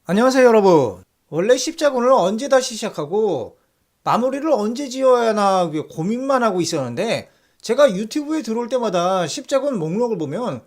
안녕하세요 여러분. 원래 십자군을 언제 다시 시작하고 마무리를 언제 지어야 하나 고민만 하고 있었는데, 제가 유튜브에 들어올 때마다 십자군 목록을 보면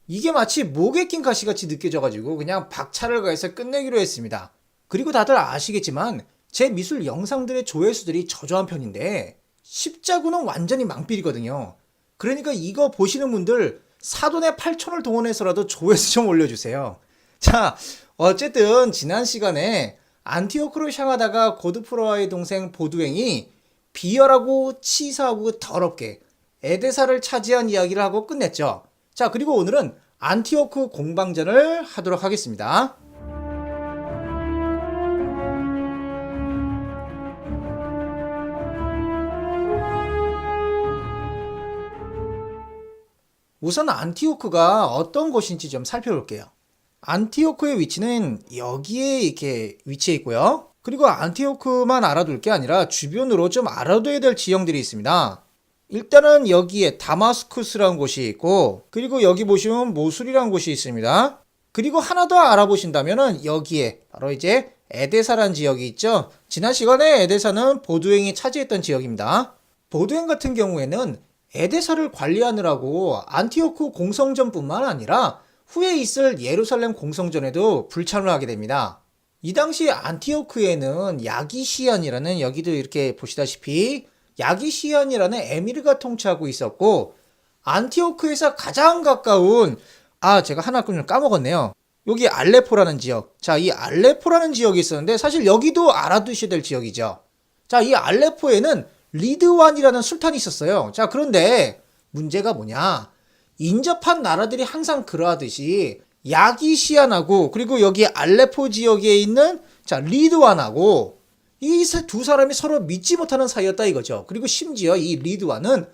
이게 마치 목에 낀 가시같이 느껴져가지고 그냥 박차를 가해서 끝내기로 했습니다. 그리고 다들 아시겠지만 제 미술 영상들의 조회수들이 저조한 편인데 십자군은 완전히 망필이거든요. 그러니까 이거 보시는 분들 사돈의 8천을 동원해서라도 조회수 좀 올려주세요. 자, 어쨌든 지난 시간에 안티오크를 향하다가 고드프로와의 동생 보두행이 비열하고 치사하고 더럽게 에데사를 차지한 이야기를 하고 끝냈죠. 자, 그리고 오늘은 안티오크 공방전을 하도록 하겠습니다. 우선 안티오크가 어떤 곳인지 좀 살펴볼게요. 안티오크의 위치는 여기에 이렇게 위치해 있고요. 그리고 안티오크만 알아둘 게 아니라 주변으로 좀 알아둬야 될 지형들이 있습니다. 일단은 여기에 다마스쿠스라는 곳이 있고, 그리고 여기 보시면 모술이라는 곳이 있습니다. 그리고 하나 더 알아보신다면은 여기에 바로 이제 에데사라는 지역이 있죠. 지난 시간에 에데사는 보두행이 차지했던 지역입니다. 보두행 같은 경우에는 에데사를 관리하느라고 안티오크 공성전뿐만 아니라 후에 있을 예루살렘 공성전에도 불참을 하게 됩니다. 이 당시 안티오크에는 야기시안이라는, 여기도 이렇게 보시다시피 야기시안이라는 에미르가 통치하고 있었고, 안티오크에서 가장 가까운, 제가 하나 좀 까먹었네요. 여기 알레포라는 지역. 자, 이 알레포라는 지역이 있었는데 사실 여기도 알아두셔야 될 지역이죠. 자, 이 알레포에는 리드완이라는 술탄이 있었어요. 자, 그런데 문제가 뭐냐? 인접한 나라들이 항상 그러하듯이 야기시안하고, 그리고 여기 알레포 지역에 있는 리드완하고 이 두 사람이 서로 믿지 못하는 사이였다 이거죠. 그리고 심지어 이 리드완은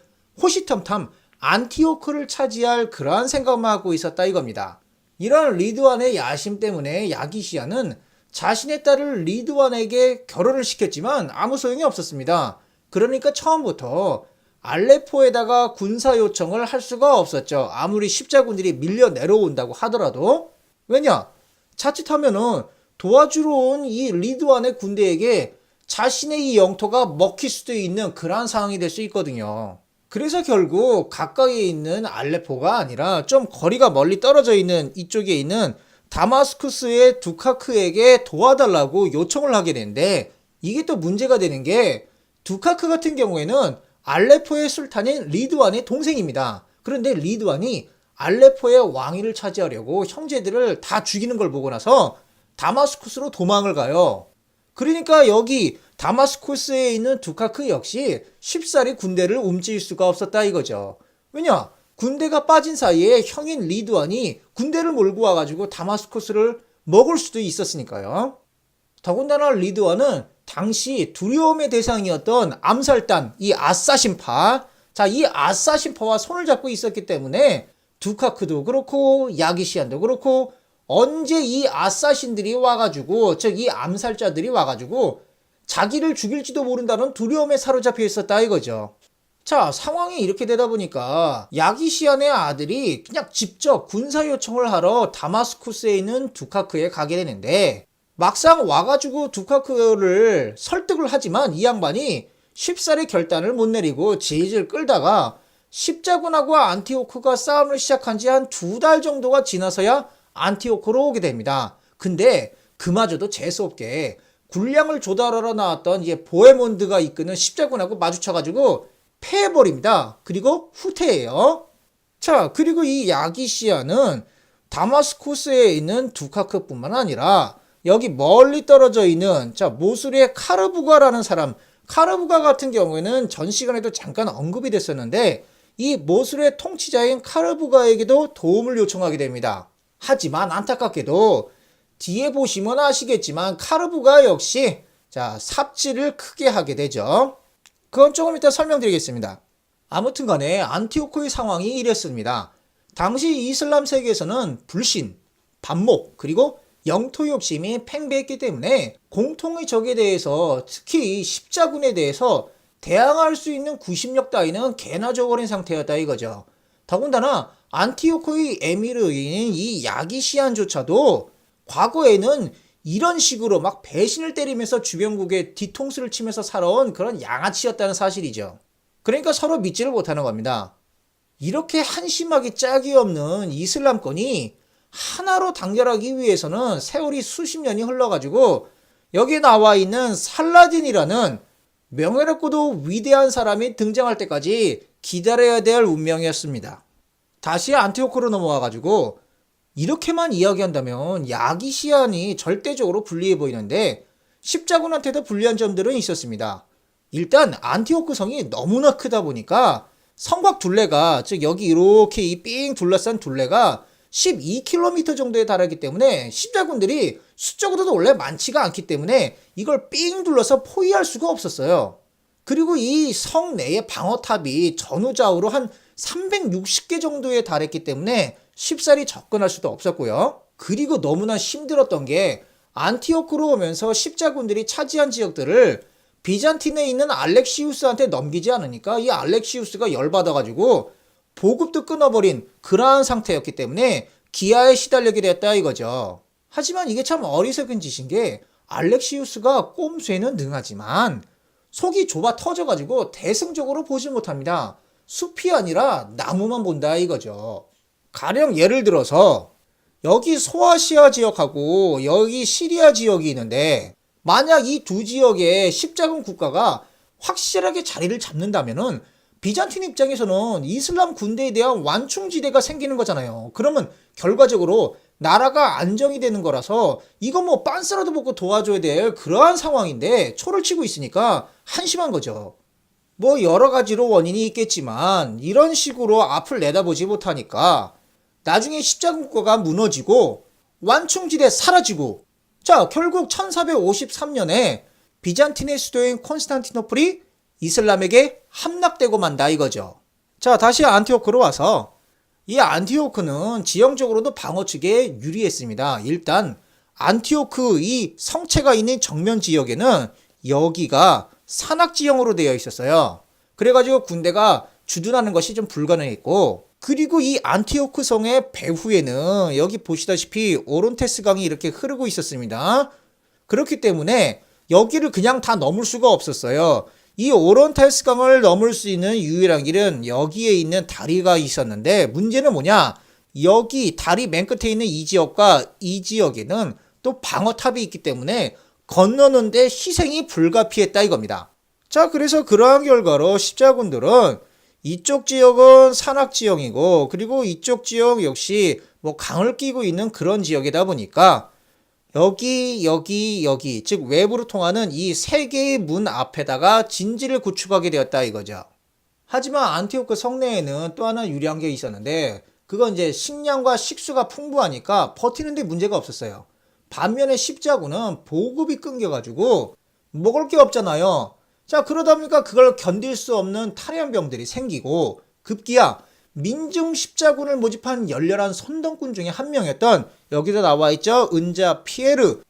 호시탐탐 안티오크를 차지할 그러한 생각만 하고 있었다 이겁니다. 이런 리드완의 야심 때문에 야기시안은 자신의 딸을 리드완에게 결혼을 시켰지만 아무 소용이 없었습니다. 그러니까 처음부터 알레포에다가 군사 요청을 할 수가 없었죠. 아무리 십자군들이 밀려 내려온다고 하더라도. 왜냐? 자칫하면은 도와주러 온 이 리드완의 군대에게 자신의 이 영토가 먹힐 수도 있는 그러한 상황이 될 수 있거든요. 그래서 결국 가까이에 있는 알레포가 아니라 좀 거리가 멀리 떨어져 있는 이쪽에 있는 다마스쿠스의 두카크에게 도와달라고 요청을 하게 되는데, 이게 또 문제가 되는 게, 두카크 같은 경우에는 알레포의 술탄인 리드완의 동생입니다. 그런데 리드완이 알레포의 왕위를 차지하려고 형제들을 다 죽이는 걸 보고 나서 다마스쿠스로 도망을 가요. 그러니까 여기 다마스쿠스에 있는 두카크 역시 쉽사리 군대를 움직일 수가 없었다 이거죠. 왜냐? 군대가 빠진 사이에 형인 리드완이 군대를 몰고 와가지고 다마스쿠스를 먹을 수도 있었으니까요. 더군다나 리드완은 당시 두려움의 대상이었던 암살단, 이 아사신파. 자, 이 아사신파와 손을 잡고 있었기 때문에 두카크도 그렇고 야기시안도 그렇고 언제 이 아사신들이 와가지고, 즉 이 암살자들이 와가지고 자기를 죽일지도 모른다는 두려움에 사로잡혀 있었다 이거죠. 자, 상황이 이렇게 되다 보니까 야기시안의 아들이 그냥 직접 군사 요청을 하러 다마스쿠스에 있는 두카크에 가게 되는데, 막상 와가지고 두카크를 설득을 하지만 이 양반이 쉽사리 결단을 못 내리고 질질 끌다가 십자군하고 안티오크가 싸움을 시작한 지 한 2달 정도가 지나서야 안티오크로 오게 됩니다. 근데 그마저도 재수없게 군량을 조달하러 나왔던 보헤몬드가 이끄는 십자군하고 마주쳐가지고 패해버립니다. 그리고 후퇴해요. 자, 그리고 이 야기시아는 다마스쿠스에 있는 두카크뿐만 아니라 여기 멀리 떨어져 있는 모술의 카르부가라는 사람, 카르부가 같은 경우에는 전 시간에도 잠깐 언급이 됐었는데 이 모술의 통치자인 카르부가에게도 도움을 요청하게 됩니다. 하지만 안타깝게도 뒤에 보시면 아시겠지만 카르부가 역시 삽질을 크게 하게 되죠. 그건 조금 이따 설명드리겠습니다. 아무튼 간에 안티오크의 상황이 이랬습니다. 당시 이슬람 세계에서는 불신, 반목, 그리고 영토 욕심이 팽배했기 때문에 공통의 적에 대해서, 특히 십자군에 대해서 대항할 수 있는 구심력 따위는 개나 저버린 상태였다 이거죠. 더군다나 안티오크의 에미르인 이 야기시안조차도 과거에는 이런 식으로 막 배신을 때리면서 주변국에 뒤통수를 치면서 살아온 그런 양아치였다는 사실이죠. 그러니까 서로 믿지를 못하는 겁니다. 이렇게 한심하게 짝이 없는 이슬람권이 하나로 단결하기 위해서는 세월이 수십 년이 흘러가지고 여기 나와 있는 살라딘이라는 명예롭고도 위대한 사람이 등장할 때까지 기다려야 될 운명이었습니다. 다시 안티오크로 넘어와가지고 이렇게만 이야기한다면 야기시안이 절대적으로 불리해 보이는데 십자군한테도 불리한 점들은 있었습니다. 일단 안티오크 성이 너무나 크다 보니까 성곽 둘레가, 즉 여기 이렇게 이 삥 둘러싼 둘레가 12km 정도에 달하기 때문에 십자군들이 수적으로도 원래 많지가 않기 때문에 이걸 삥 둘러서 포위할 수가 없었어요. 그리고 이 성 내의 방어탑이 전후좌우로 한 360개 정도에 달했기 때문에 쉽사리 접근할 수도 없었고요. 그리고 너무나 힘들었던 게 안티오크로 오면서 십자군들이 차지한 지역들을 비잔틴에 있는 알렉시우스한테 넘기지 않으니까 이 알렉시우스가 열받아가지고 보급도 끊어버린 그러한 상태였기 때문에 기아에 시달리게 됐다 이거죠. 하지만 이게 참 어리석은 짓인 게 알렉시우스가 꼼수에는 능하지만 속이 좁아 터져가지고 대승적으로 보지 못합니다. 숲이 아니라 나무만 본다 이거죠. 가령 예를 들어서 여기 소아시아 지역하고 여기 시리아 지역이 있는데 만약 이 두 지역의 십자군 국가가 확실하게 자리를 잡는다면은 비잔틴 입장에서는 이슬람 군대에 대한 완충지대가 생기는 거잖아요. 그러면 결과적으로 나라가 안정이 되는 거라서 이거 뭐 빤스라도 먹고 도와줘야 될 그러한 상황인데 초를 치고 있으니까 한심한 거죠. 뭐 여러 가지로 원인이 있겠지만 이런 식으로 앞을 내다보지 못하니까 나중에 십자군 국가가 무너지고 완충지대 사라지고 자 결국 1453년에 비잔틴의 수도인 콘스탄티노플이 이슬람에게 함락되고 만다 이거죠. 자 다시 안티오크로 와서 이 안티오크는 지형적으로도 방어 측에 유리했습니다. 일단 안티오크 이 성체가 있는 정면 지역에는 여기가 산악지형으로 되어 있었어요. 그래가지고 군대가 주둔하는 것이 좀 불가능했고 그리고 이 안티오크 성의 배후에는 여기 보시다시피 오론테스 강이 이렇게 흐르고 있었습니다. 그렇기 때문에 여기를 그냥 다 넘을 수가 없었어요. 이 오론테스 강을 넘을 수 있는 유일한 길은 여기에 있는 다리가 있었는데 문제는 뭐냐? 여기 다리 맨 끝에 있는 이 지역과 이 지역에는 또 방어탑이 있기 때문에 건너는데 희생이 불가피했다 이겁니다. 자 그래서 그러한 결과로 십자군들은 이쪽 지역은 산악지형이고 그리고 이쪽 지역 역시 뭐 강을 끼고 있는 그런 지역이다 보니까 여기 즉 외부로 통하는 이 세 개의 문 앞에다가 진지를 구축하게 되었다 이거죠. 하지만 안티오크 성내에는 또 하나 유리한 게 있었는데 그건 이제 식량과 식수가 풍부하니까 버티는데 문제가 없었어요. 반면에 십자군은 보급이 끊겨가지고 먹을 게 없잖아요. 자 그러다 보니까 그걸 견딜 수 없는 탈영병들이 생기고 급기야 민중 십자군을 모집한 열렬한 선동꾼 중에 한 명이었던 여기도 나와있죠 은자 피에르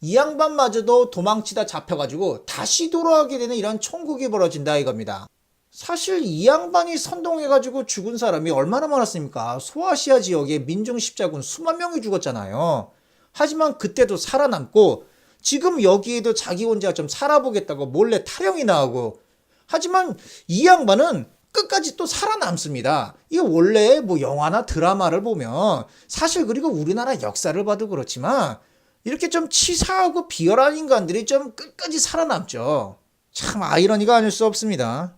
이 양반마저도 도망치다 잡혀가지고 다시 돌아가게 되는 이런 총국이 벌어진다 이겁니다. 사실 이 양반이 선동해가지고 죽은 사람이 얼마나 많았습니까? 소아시아 지역의 민중 십자군 수만 명이 죽었잖아요. 하지만 그때도 살아남고 지금 여기에도 자기 혼자 좀 살아보겠다고 몰래 탈영이 나오고 하지만 이 양반은 끝까지 또 살아남습니다. 이게 원래 뭐 영화나 드라마를 보면 사실 그리고 우리나라 역사를 봐도 그렇지만 이렇게 좀 치사하고 비열한 인간들이 좀 끝까지 살아남죠. 참 아이러니가 아닐 수 없습니다.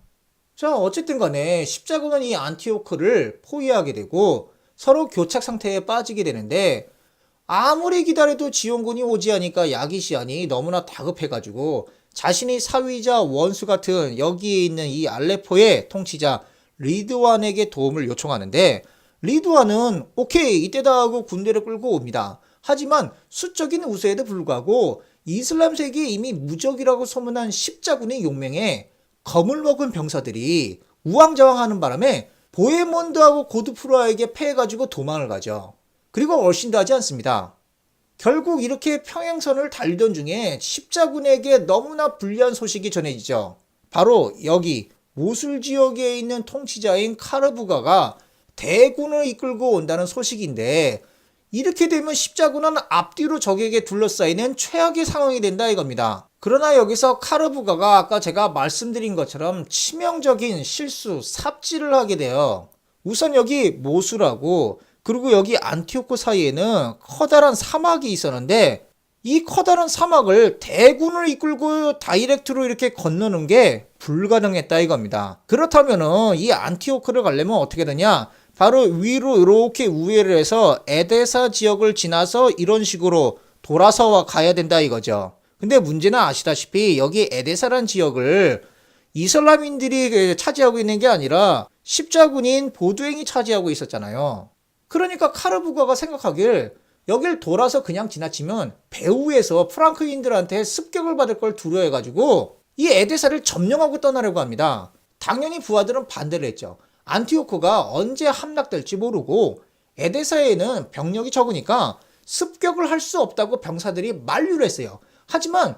자 어쨌든 간에 십자군은 이 안티오크를 포위하게 되고 서로 교착 상태에 빠지게 되는데 아무리 기다려도 지원군이 오지 않으니까 야기시안이 너무나 다급해가지고 자신의 사위자 원수 같은 여기에 있는 이 알레포의 통치자 리드완에게 도움을 요청하는데 리드완은 오케이 이때다 하고 군대를 끌고 옵니다. 하지만 수적인 우세에도 불구하고 이슬람 세계에 이미 무적이라고 소문난 십자군의 용맹에 검을 먹은 병사들이 우왕좌왕하는 바람에 보헤몬드하고 고드프로아에게 패해가지고 도망을 가죠. 그리고 얼씬도 하지 않습니다. 결국 이렇게 평행선을 달리던 중에 십자군에게 너무나 불리한 소식이 전해지죠. 바로 여기 모술 지역에 있는 통치자인 카르부가가 대군을 이끌고 온다는 소식인데 이렇게 되면 십자군은 앞뒤로 적에게 둘러싸이는 최악의 상황이 된다 이겁니다. 그러나 여기서 카르부가가 아까 제가 말씀드린 것처럼 치명적인 실수, 삽질을 하게 돼요. 우선 여기 모술하고 그리고 여기 안티오크 사이에는 커다란 사막이 있었는데 이 커다란 사막을 대군을 이끌고 다이렉트로 이렇게 건너는 게 불가능했다 이겁니다. 그렇다면은 이 안티오크를 가려면 어떻게 되냐? 바로 위로 이렇게 우회를 해서 에데사 지역을 지나서 이런 식으로 돌아서 가야 된다 이거죠. 근데 문제는 아시다시피 여기 에데사란 지역을 이슬람인들이 차지하고 있는 게 아니라 십자군인 보두행이 차지하고 있었잖아요. 그러니까 카르부가가 생각하길 여길 돌아서 그냥 지나치면 배후에서 프랑크인들한테 습격을 받을 걸 두려워해가지고 이 에데사를 점령하고 떠나려고 합니다. 당연히 부하들은 반대를 했죠. 안티오크가 언제 함락될지 모르고 에데사에는 병력이 적으니까 습격을 할 수 없다고 병사들이 만류를 했어요. 하지만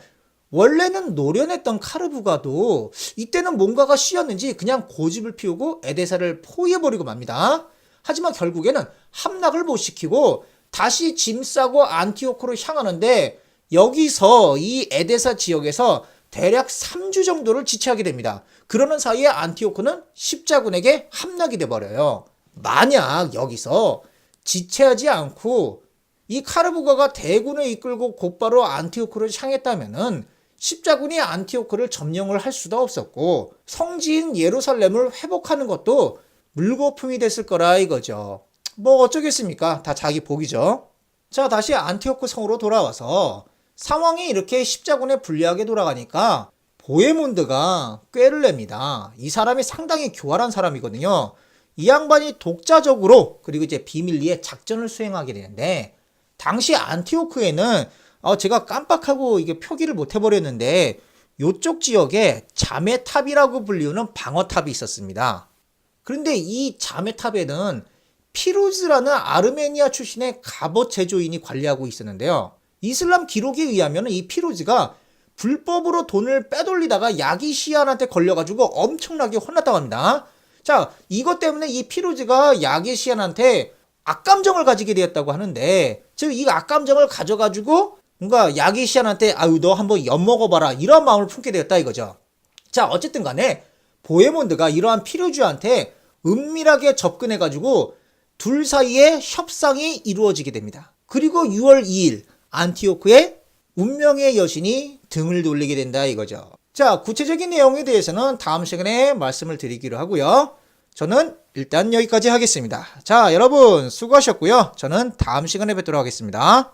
원래는 노련했던 카르부가도 이때는 뭔가가 씌었는지 그냥 고집을 피우고 에데사를 포위해버리고 맙니다. 하지만 결국에는 함락을 못 시키고 다시 짐 싸고 안티오크로 향하는데 여기서 이 에데사 지역에서 대략 3주 정도를 지체하게 됩니다. 그러는 사이에 안티오크는 십자군에게 함락이 돼버려요. 만약 여기서 지체하지 않고 이 카르부가가 대군을 이끌고 곧바로 안티오크를 향했다면은 십자군이 안티오크를 점령을 할 수도 없었고 성지인 예루살렘을 회복하는 것도 물거품이 됐을 거라 이거죠. 뭐 어쩌겠습니까? 다 자기 복이죠. 자, 다시 안티오크 성으로 돌아와서 상황이 이렇게 십자군에 불리하게 돌아가니까 보헤몬드가 꾀를 냅니다. 이 사람이 상당히 교활한 사람이거든요. 이 양반이 독자적으로 그리고 이제 비밀리에 작전을 수행하게 되는데 당시 안티오크에는 제가 깜빡하고 이게 표기를 못 해버렸는데 이쪽 지역에 자메탑이라고 불리우는 방어탑이 있었습니다. 그런데 이 자메탑에는 피루즈라는 아르메니아 출신의 갑옷 제조인이 관리하고 있었는데요. 이슬람 기록에 의하면 이 피루즈가 불법으로 돈을 빼돌리다가 야기시안한테 걸려가지고 엄청나게 혼났다고 합니다. 자, 이것 때문에 이 피루즈가 야기시안한테 악감정을 가지게 되었다고 하는데, 즉 이 악감정을 가져가지고 뭔가 야기시안한테 아유 너 한번 엿먹어봐라 이런 마음을 품게 되었다 이거죠. 자, 어쨌든 간에 보헤몬드가 이러한 피루즈한테 은밀하게 접근해가지고 둘 사이에 협상이 이루어지게 됩니다. 그리고 6월 2일 안티오크의 운명의 여신이 등을 돌리게 된다 이거죠. 자, 구체적인 내용에 대해서는 다음 시간에 말씀을 드리기로 하고요. 저는 일단 여기까지 하겠습니다. 자, 여러분 수고하셨고요. 저는 다음 시간에 뵙도록 하겠습니다.